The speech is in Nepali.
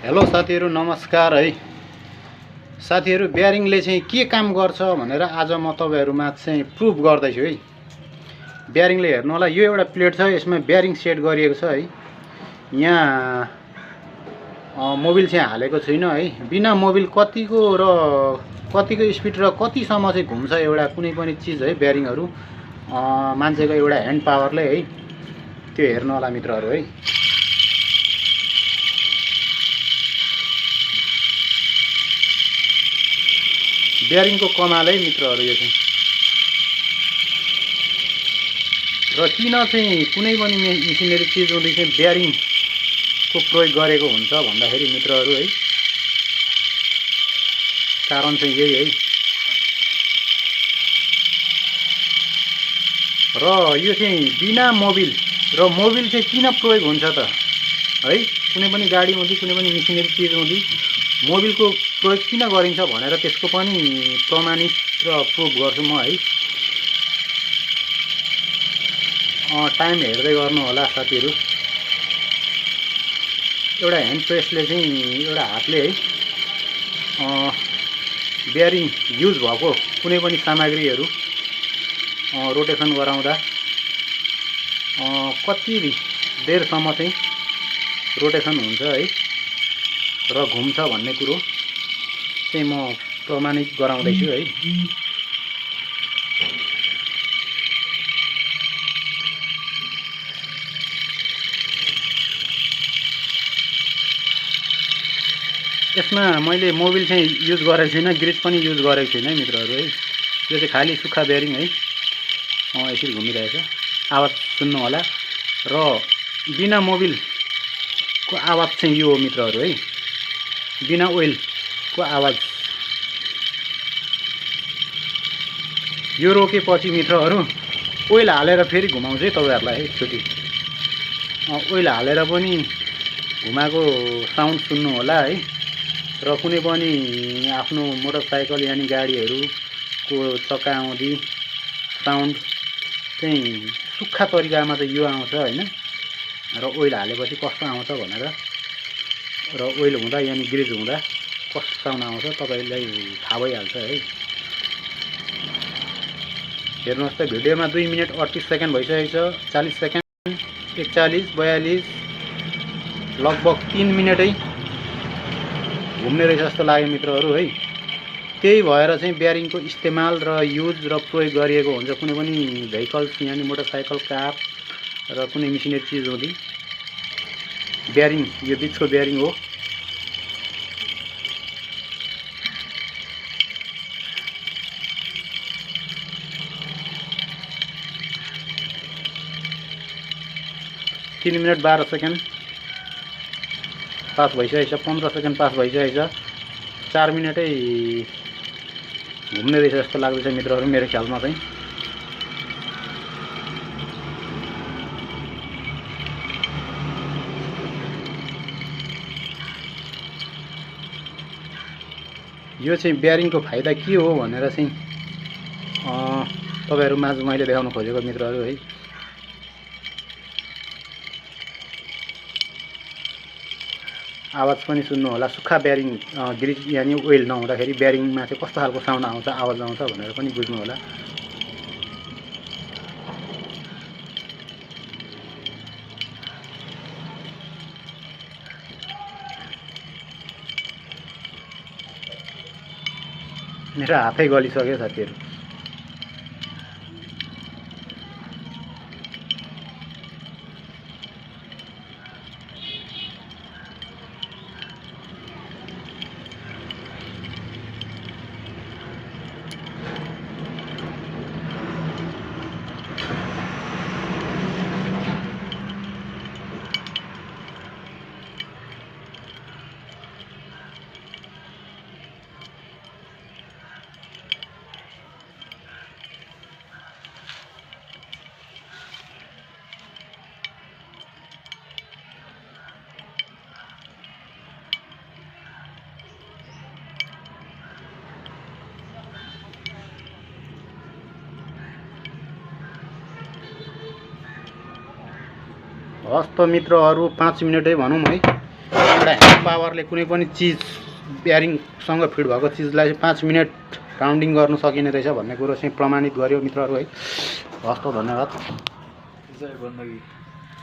हेलो साथीहरु, नमस्कार है। साथीहरु, ब्यारिङले चाहिँ के काम गर्छ भनेर आज म तपाईहरुमा चाहिँ प्रुफ गर्दैछु है। ब्यारिङले हेर्नु होला, यो एउटा प्लेट छ, यसमा ब्यारिङ सेट गरिएको छ है। यहाँ मोबिल चाहिँ हालेको छैन है। बिना मोबिल कतिको स्पिड र कतिसम्म चाहिँ घुम्छ एउटा कुनै पनि चीज है, ब्यारिङहरु मान्छेको एउटा ह्यान्ड पावरले है। त्यो हेर्नु होला मित्रहरु है। ब्यारिङको कमाल है मित्रहरु यो चाहिँ। र किन चाहिँ कुनै पनि मेसिनरी चीज हुँदै चाहिँ ब्यारिङको प्रयोग गरेको हुन्छ भन्दाखेरि मित्रहरु है, कारण चाहिँ यही है। र यो चाहिँ बिना मोबिल र मोबिल चाहिँ किन प्रयोग हुन्छ त है। कुनै पनि गाडी हुँदै कुनै पनि मेसिनरी चीज हुँदै मोबिलको प्रयोग किन गरिन्छ भनेर त्यसको पनि प्रमाणित र प्रुफ गर्छु म है। टाइम हेर्दै गर्नु होला साथीहरु। एउटा ह्यान्ड प्रेसले चाहिँ एउटा हातले है ब्यारिङ युज भएको कुनै पनि सामग्रीहरु रोटेसन गराउँदा कति देरसम्म चाहिँ रोटेसन हुन्छ है र घुम्छ भन्ने कुरो चाहिँ म प्रमाणित गराउँदैछु है। यसमा मैले मोबिल चाहिँ युज गरेको छैन, ग्रिज पनि युज गरेको छैन है मित्रहरु है। यो चाहिँ खाली सुक्खा ब्यारिङ है। यसरी घुमिरहेछ, आवाज सुन्नु होला। र बिना मोबिलको आवाज चाहिँ यो हो मित्रहरु है। बिना ओइलको आवाज। यो रोकेपछि मित्रहरु ओइल हालेर फेरि घुमाउँछु है तपाईहरुलाई एकचोटी। ओइल हालेर पनि घुमाएको साउन्ड सुन्नु होला है। र कुनै पनि आफ्नो मोटरसाइकल यानी गाडीहरुको चक्का आउँदी साउन्ड चाहिँ सुक्खा तरिकामा चाहिँ यो आउँछ हैन। र ओइल हालेपछि कस्तो आउँछ भनेर, र ओइल हुँदा यानी ग्रिज हुँदा कस्तो साउन्ड आउँछ तपाईलाई थाहा भइहाल्छ है। हेर्नुहोस् त, भिडियोमा 2 मिनेट 38 सेकेन्ड भइसकेको छ। 40 सेकेन्ड, 41, 42, लगभग 3 मिनेटै घुम्ने रहेछ जस्तो लाग्यो मित्रहरु है। त्यही भएर चाहिँ ब्यारिङको इस्तेमाल र युज र प्रयोग गरिएको हुन्छ कुनै पनि भेहिकल्स यानी मोटरसाइकल, कार र कुनै मेसिनरी चीज हुँदै। ब्यारिङ यो बिचको ब्यारिङ हो। तीन मिनट 12 सेकेन्ड पास भइसकेछ। 15 सेकेन्ड पास भइसकेछ। 4 मिनेटै घुम्ने रहेछ जस्तो लाग्दैछ मित्रहरु मेरो ख्यालमा चाहिँ। यो चाहिँ ब्यारिङको फाइदा के हो भनेर चाहिँ तपाईहरु माझ मैले देखाउन खोजेको मित्रहरु है। आवाज पनि सुन्नु होला। सुक्खा ब्यारिङ ग्रिज यानी ओइल नहुँदाखेरि ब्यारिङमा चाहिँ कस्तो खालको साउन्ड आउँछ, आवाज आउँछ भनेर पनि बुझ्नु होला। मेरो हातै गलिसक्यो साथीहरु। हस् त मित्रहरु, 5 मिनेटै भनौं है। एउटा ह्यान्ड पावरले कुनै पनि चिज ब्यारिङसँग फिट भएको चिजलाई 5 मिनट काउन्टिङ गर्न सकिने रहेछ भन्ने कुरो चाहिँ प्रमाणित गर्यो मित्रहरू है। हस् त धन्यवाद। जय बन्दगी।